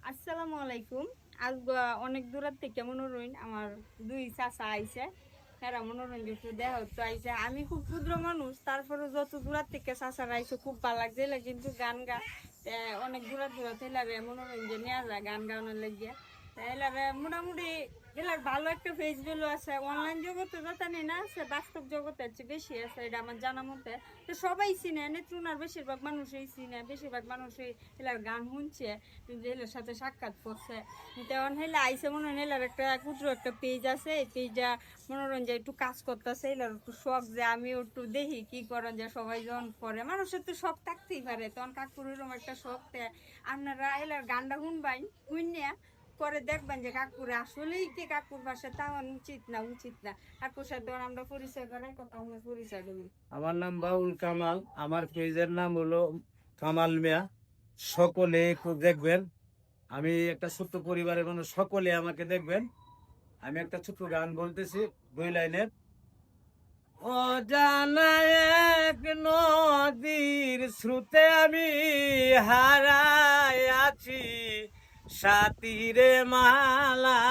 আসসালামু আলাইকুম। আজ অনেক দূরের থেকে মনোরঞ্জন আমার দুই চাচা আইছে। হ্যাঁ, মনোরঞ্জন একটু দেখা তো আইছে। আমি খুব ক্ষুদ্র মানুষ, তারপরে যত দূরের থেকে চাচারা আইছে খুব ভালো লাগছে। কিন্তু গান গা অনেক দূরে দূরে এলারে মনোরঞ্জন নেওয়া যায় গান গাওয়ানোর লাগিয়ে। এলারে মোটামুটি এলার ভালো একটা ফেস ভ্যালু আছে। অনলাইন জগতে যতনি না আছে, বাস্তব জগতে হচ্ছে বেশি আছে, এটা আমার জানা মতে। তো সবাই চিনে, নেত্রুনার বেশিরভাগ মানুষই চিনে, বেশিরভাগ মানুষই এলার গান শুনছে, এলার সাথে সাক্ষাৎ করছে। তেমন হেলে আইসে মনে হয় এলার একটা ক্ষুদ্র একটা পেজ আছে, এই পেজটা মনোরঞ্জন একটু কাজ করতেছে। এলার একটু শখ যে আমি একটু দেখি কি করেন, যে সবাই যখন করে মানুষের তো শখ থাকতেই পারে, তখন কাকুর এরকম একটা শখ। আপনারা এলার গানটা শুনবাই, শুনিয়া পরে দেখবেন যে কাকুর আসলেই কি কাকুর ভাষা তাও উচিত না কাকুর সাথে আমরা পরিচয় করাই কথা, আমরা পরিচয় দেবো। আমার নাম বাউল কামাল। আমার পেজের নাম হলো কামাল মিয়া। সকলে একটু দেখবেন। আমি একটা ছোট্ট পরিবারের মানুষ, সকলে আমাকে দেখবেন। আমি একটা ছোট্ট গান বলতেছি, 2 লাইনের। ও জানা এক নদীর স্রোতে আমি হারাই আছি, সাতিরে মালা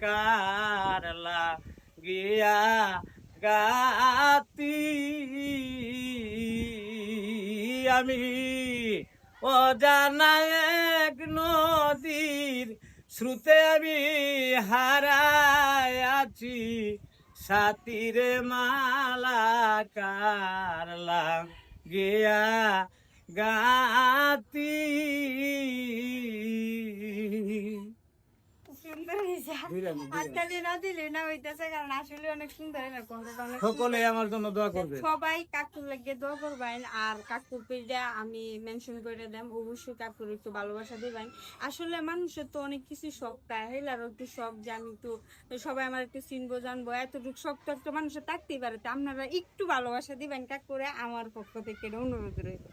কারলা গিয়া গাতি আমি। অজানা এক নদীর স্রোতে আমি হারাই আছি, সাতিরে মালা কারলা গিয়া গাতি। সুন্দর হয়েছে। হাততালি না দিলে না হইতেছে, কারণ আসলে অনেক সুন্দর। সকলে আমার জন্য দোয়া করবে। সবাই কাকুর লাগিয়ে দোয়া করবেন, আর কাকুর পেজটা আমি মেনশন করে দেব, অবশ্যই কাকুর একটু ভালোবাসা দিবেন। আসলে মানুষের তো অনেক কিছু শখ থাকে, হেলারও একটু শখ যে আমি একটু সবাই আমার একটু চিনবো জানবো, এতটুকু শখ তো একটা মানুষের থাকতেই পারে। তো আপনারা একটু ভালোবাসা দিবেন কাকুরে, আমার পক্ষ থেকে অনুরোধ রইল।